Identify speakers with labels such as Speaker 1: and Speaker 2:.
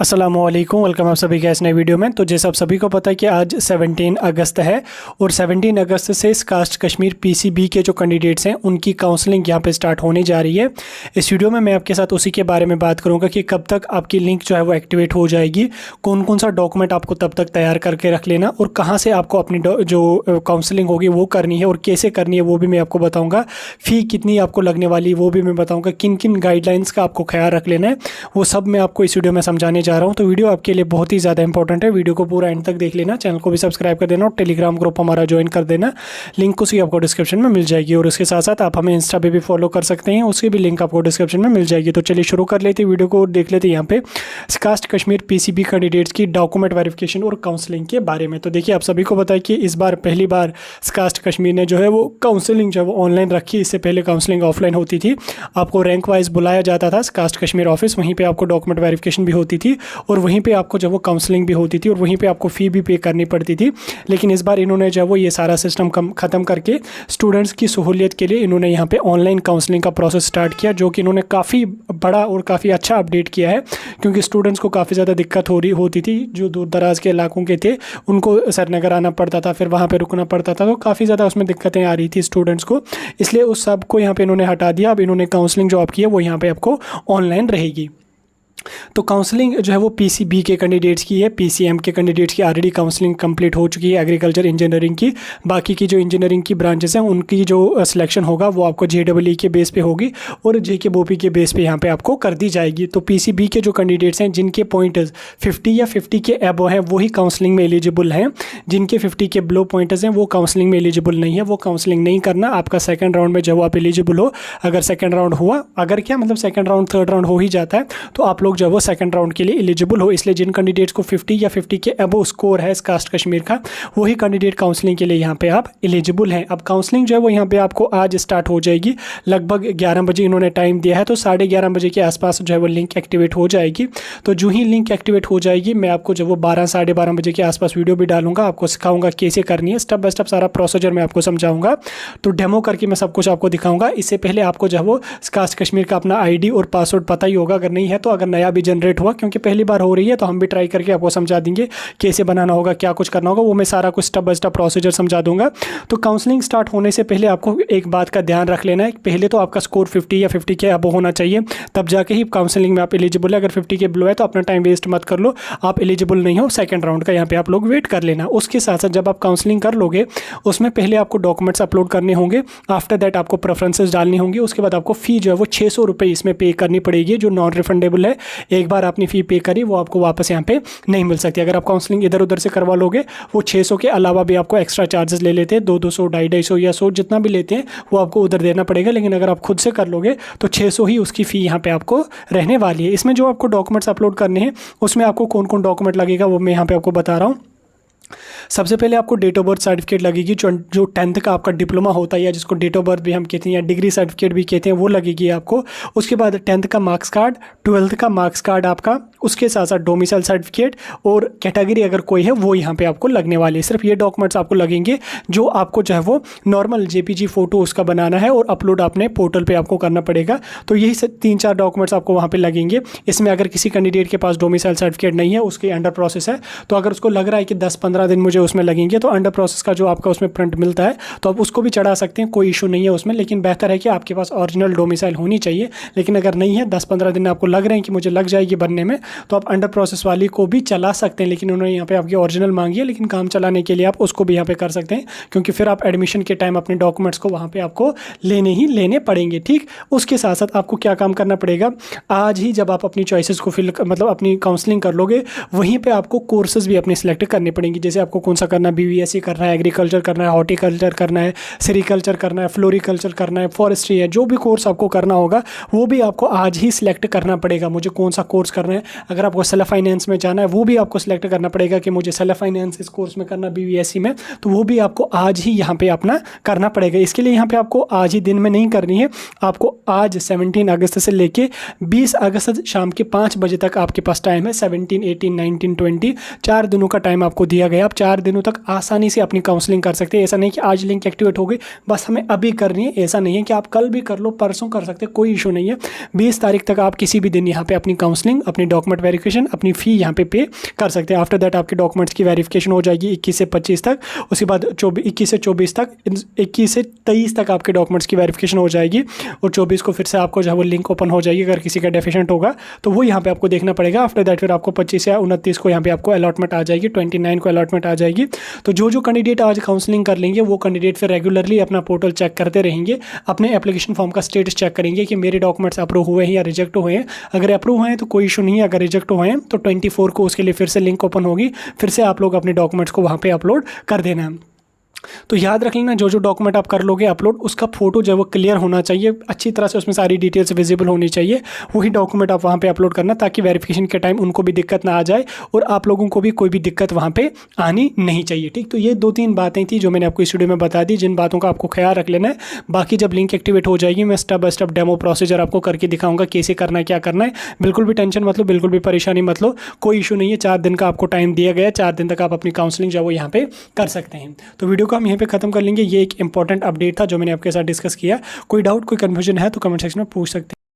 Speaker 1: अस्सलामुअलैकुम, वेलकम आप सभी का इस नए वीडियो में। तो जैसे आप सभी को पता है कि आज 17 अगस्त है और 17 अगस्त से कास्ट कश्मीर पीसीबी के जो कैंडिडेट्स हैं उनकी काउंसलिंग यहाँ पे स्टार्ट होने जा रही है। इस वीडियो में मैं आपके साथ उसी के बारे में बात करूँगा कि कब तक आपकी लिंक जो है वो एक्टिवेट हो जाएगी, कौन कौन सा डॉक्यूमेंट आपको तब तक तैयार करके रख लेना और कहाँ से आपको अपनी जो काउंसलिंग होगी वो करनी है और कैसे करनी है वो भी मैं आपको बताऊँगा। फ़ी कितनी आपको लगने वाली वो भी मैं बताऊँगा, किन किन गाइडलाइंस का आपको ख्याल रख लेना है वो सब मैं आपको इस वीडियो में समझाने जा रहा हूं। तो वीडियो आपके लिए बहुत ही ज़्यादा इंपॉर्टेंट है, वीडियो को पूरा एंड तक देख लेना, चैनल को भी सब्सक्राइब कर देना और टेलीग्राम ग्रुप हमारा ज्वाइन कर देना, लिंक उसी आपको डिस्क्रिप्शन में मिल जाएगी। और उसके साथ साथ आप हमें इंस्टा पे भी फॉलो कर सकते हैं, उसकी भी लिंक आपको डिस्क्रिप्शन में मिल जाएगी। तो चलिए शुरू कर लेते हैं, वीडियो को देख लेते हैं यहाँ पे कास्ट कश्मीर पीसीबी कैंडिडेट्स की डॉक्यूमेंट वेरिफिकेशन और काउंसलिंग के बारे में। तो देखिए, आप सभी को पता है कि इस बार पहली बार कास्ट कश्मीर ने जो है वो काउंसलिंग जो है वो ऑनलाइन रखी। इससे पहले काउंसलिंग ऑफलाइन होती थी, आपको रैंक वाइज बुलाया जाता था कास्ट कश्मीर ऑफिस, वहीं पे आपको डॉक्यूमेंट वेरिफिकेशन भी होती थी और वहीं पे आपको जब वो काउंसलिंग भी होती थी और वहीं पे आपको फ़ी भी पे करनी पड़ती थी। लेकिन इस बार इन्होंने जब वो ये सारा सिस्टम ख़त्म करके स्टूडेंट्स की सहूलियत के लिए इन्होंने यहाँ पे ऑनलाइन काउंसलिंग का प्रोसेस स्टार्ट किया, जो कि इन्होंने काफ़ी बड़ा और काफ़ी अच्छा अपडेट किया है। क्योंकि स्टूडेंट्स को काफ़ी ज़्यादा दिक्कत होती थी, जो दूर दराज के इलाकों के थे उनको श्रीनगर आना पड़ता था, फिर वहाँ पर रुकना पड़ता था, तो काफ़ी ज़्यादा उसमें दिक्कतें आ रही थी स्टूडेंट्स को। इसलिए उस सब को यहाँ पर इन्होंने हटा दिया। अब इन्होंने काउंसलिंग जो आपकी है वो यहाँ पर आपको ऑनलाइन रहेगी। तो काउंसलिंग जो है वो पीसीबी के कैंडिडेट्स की है, पीसीएम के कैंडिडेट्स की ऑलरेडी काउंसलिंग कंप्लीट हो चुकी है, एग्रीकल्चर इंजीनियरिंग की। बाकी की जो इंजीनियरिंग की ब्रांचेस हैं उनकी जो सिलेक्शन होगा वो आपको JEE के बेस पे होगी और JK BOP के बेस पे यहाँ पे आपको कर दी जाएगी। तो पीसीबी के जो कैंडिडेट्स हैं जिनके पॉइंटर्स 50 या 50 के एबो हैं वही काउंसलिंग में एलिजिबल हैं, जिनके 50 के बिलो पॉइंटर्स हैं वो काउंसलिंग में एलिजिबल नहीं है, वो काउंसलिंग नहीं करना। आपका सेकंड राउंड में जब आप एलिजिबल हो, अगर सेकंड राउंड हुआ, अगर क्या मतलब सेकंड राउंड थर्ड राउंड हो ही जाता है तो आप लोग जब वो सेकंड राउंड के लिए एलिजिबल हो। इसलिए जिन कैंडिडेट्स को 50 या 50 के अबव स्कोर है इस कास्ट कश्मीर का, वही कैंडिडेट काउंसलिंग के लिए यहाँ पे आप एलिजिबल हैं। अब काउंसलिंग जो है वो यहाँ पे आपको आज स्टार्ट हो जाएगी, लगभग 11 बजे इन्होंने टाइम दिया है, तो 11:30 बजे के आसपास जो है वो लिंक एक्टिवेट हो जाएगी। तो जो ही लिंक एक्टिवेट हो जाएगी मैं आपको जब वो 12 साढ़े 12 बजे के आसपास वीडियो भी डालूंगा, आपको सिखाऊंगा कैसे करनी है, स्टेप बाय स्टेप सारा प्रोसीजर मैं आपको समझाऊंगा। तो डेमो करके मैं सब कुछ आपको दिखाऊंगा। इससे पहले आपको जो है वो कास्ट कश्मीर का अपना ID और पासवर्ड पता ही होगा, अगर नहीं है तो, अगर नया भी जनरेट हुआ, क्योंकि पहली बार हो रही है तो हम भी ट्राई करके आपको समझा देंगे कैसे बनाना होगा, क्या कुछ करना होगा, वो मैं सारा कुछ स्टेप बाय स्टेप प्रोसीजर समझा दूंगा। तो काउंसलिंग स्टार्ट होने से पहले आपको एक बात का ध्यान रख लेना है, पहले तो आपका स्कोर 50 या 50 के अबव होना चाहिए, तब जाके ही काउंसलिंग में आप एलिजिबल है। अगर 50 के बिलो है तो अपना टाइम वेस्ट मत कर लो, आप एलिजिबल नहीं हो, सेकंड राउंड का यहाँ पे आप लोग वेट कर लेना। उसके साथ साथ जब आप काउंसलिंग कर लोगे उसमें पहले आपको डॉक्यूमेंट्स अपलोड करने होंगे, आफ्टर दैट आपको प्रेफरेंसेस डालनी होंगी, उसके बाद आपको फ़ी जो है वो 600 रुपये इसमें पे करनी पड़ेगी, जो नॉन रिफंडेबल है। एक बार आपने फ़ी पे करी वो आपको वापस यहाँ पे नहीं मिल सकती। अगर आप काउंसलिंग इधर उधर से करवा लोगे वो 600 के अलावा भी आपको एक्स्ट्रा चार्जेस ले लेते हैं, 200 250 या 100 जितना भी लेते हैं वो आपको उधर देना पड़ेगा। लेकिन अगर आप खुद से कर लोगे तो 600 ही उसकी फ़ी यहाँ पे आपको रहने वाली है। इसमें जो आपको डॉक्यूमेंट्स अपलोड करने हैं उसमें आपको कौन कौन डॉक्यूमेंट लगेगा वो मैं यहाँ पे आपको बता रहा हूँ। सबसे पहले आपको डेट ऑफ बर्थ सर्टिफिकेट लगेगी, जो 10th का आपका डिप्लोमा होता है या जिसको डेट ऑफ बर्थ भी हम कहते हैं या डिग्री सर्टिफिकेट भी कहते हैं, वो लगेगी आपको। उसके बाद 10th का मार्क्स कार्ड, 12th का मार्क्स कार्ड आपका, उसके साथ साथ डोमिसाइल सर्टिफिकेट और कैटेगरी अगर कोई है वो यहाँ पे आपको लगने वाली है। सिर्फ ये डॉक्यूमेंट्स आपको लगेंगे जो आपको जो है वो नॉर्मल JPG फ़ोटो उसका बनाना है और अपलोड अपने पोर्टल पे आपको करना पड़ेगा। तो यही 3-4 डॉक्यूमेंट्स आपको वहाँ पे लगेंगे। इसमें अगर किसी कैंडिडेट के पास डोमिसाइल सर्टिफिकेट नहीं है, उसके अंडर प्रोसेस है, तो अगर उसको लग रहा है कि 10-15 दिन मुझे उसमें लगेंगे तो अंडर प्रोसेस का जो आपका उसमें प्रिंट मिलता है तो आप उसको भी चढ़ा सकते हैं, कोई इशू नहीं है उसमें। लेकिन बेहतर है कि आपके पास ओरिजिनल डोमिसाइल होनी चाहिए। लेकिन अगर नहीं है, 10-15 दिन आपको लग रहे हैं कि मुझे लग जाएगी बनने में, तो आप अंडर प्रोसेस वाली को भी चला सकते हैं। लेकिन उन्होंने यहाँ पे आपकी ओरिजिनल मांगी है, लेकिन काम चलाने के लिए आप उसको भी यहाँ पे कर सकते हैं, क्योंकि फिर आप एडमिशन के टाइम अपने डॉक्यूमेंट्स को वहाँ पे आपको लेने पड़ेंगे। ठीक, उसके साथ साथ आपको क्या काम करना पड़ेगा, आज ही जब आप अपनी चॉइसेस को मतलब अपनी काउंसलिंग कर लोगे, वहीं पर आपको कोर्सेज भी अपने सेलेक्ट करने पड़ेंगे। जैसे आपको कौन सा करना, BVSC करना है, एग्रीकल्चर करना है, हॉर्टिकल्चर करना है, सेरिकल्चर करना है, फ्लोरिकल्चर करना है, फॉरेस्ट्री है, जो भी कोर्स आपको करना होगा वो भी आपको आज ही सिलेक्ट करना पड़ेगा, मुझे कौन सा कोर्स करना है। अगर आपको सेल्फ फाइनेंस में जाना है वो भी आपको सिलेक्ट करना पड़ेगा कि मुझे सेल्फ फाइनेंस इस कोर्स में करना BVSC में, तो वो भी आपको आज ही यहाँ पे अपना करना पड़ेगा। इसके लिए यहाँ पे आपको आज ही दिन में नहीं करनी है, आपको आज 17 अगस्त से लेके 20 अगस्त शाम के 5 बजे तक आपके पास टाइम है। 17, 18, 19, 20 4 दिनों का टाइम आपको दिया गया गए आप 4 दिनों तक आसानी से अपनी काउंसलिंग कर सकते हैं। ऐसा नहीं कि आज लिंक एक्टिवेट हो गई बस हमें अभी करनी है, ऐसा नहीं है कि आप कल भी कर लो, परसों कर सकते, कोई इशू नहीं है। 20 तारीख तक आप किसी भी दिन यहाँ पे अपनी काउंसलिंग, अपनी डॉक्यूमेंट वेरिफिकेशन, अपनी फ़ी यहाँ पे कर सकते हैं। आफ्टर दैट आपके डॉक्यूमेंट्स की वेरिफिकेशन हो जाएगी 21 से 25 तक। उसके बाद 21 से 24 तक, 21 से 23 तक आपके डॉक्यूमेंट्स की वेरिफिकेशन हो जाएगी और 24 को फिर से आपको जो है वो लिंक ओपन हो जाएगी। अगर किसी का डेफिशिएंट होगा तो वो यहाँ पे आपको देखना पड़ेगा। आफ्टर दैट फिर आपको 25 या 29 को यहाँ पे आपको अलॉटमेंट आ जाएगी, 29 को अलॉटमेंट आ जाएगी। तो जो कैंडिडेट आज काउंसलिंग कर लेंगे वो कैंडिडेट फिर रेगुलरली अपना पोर्टल चेक करते रहेंगे, अपने एप्लीकेशन फॉर्म का स्टेटस चेक करेंगे कि मेरे डॉक्यूमेंट्स अप्रूव हुए हैं या रिजेक्ट हुए हैं। अगर अप्रूव हुए हैं तो कोई इशू नहीं है, अगर रिजेक्ट हुए हैं तो 24 को उसके लिए फिर से लिंक ओपन होगी, फिर से आप लोग अपने डॉक्यूमेंट्स को वहाँ पे अपलोड कर देना है। तो याद रख लेना जो डॉक्यूमेंट आप कर लोगे अपलोड, उसका फोटो जो है वो क्लियर होना चाहिए, अच्छी तरह से उसमें सारी डिटेल्स विजिबल होनी चाहिए। वही डॉक्यूमेंट आप वहाँ पे अपलोड करना ताकि वेरिफिकेशन के टाइम उनको भी दिक्कत ना आ जाए और आप लोगों को भी कोई भी दिक्कत वहाँ पे आनी नहीं चाहिए। ठीक, तो ये 2-3 बातें थी जो मैंने आपको इस वीडियो में बता दी, जिन बातों का आपको ख्याल रख लेना है। बाकी जब लिंक एक्टिवेट हो जाएगी मैं step by step demo procedure आपको करके दिखाऊंगा कैसे करना है, क्या करना है। बिल्कुल भी टेंशन मत लो, बिल्कुल भी परेशानी मत लो, कोई इशू नहीं है। 4 दिन का आपको टाइम दिया गया, 4 दिन तक आप अपनी काउंसलिंग जो है वो यहाँ पे कर सकते हैं। तो वीडियो को हम यहीं पे खत्म कर लेंगे। ये एक इंपॉर्टेंट अपडेट था जो मैंने आपके साथ डिस्कस किया। कोई डाउट, कोई कन्फ्यूजन है तो कमेंट सेक्शन में पूछ सकते हैं।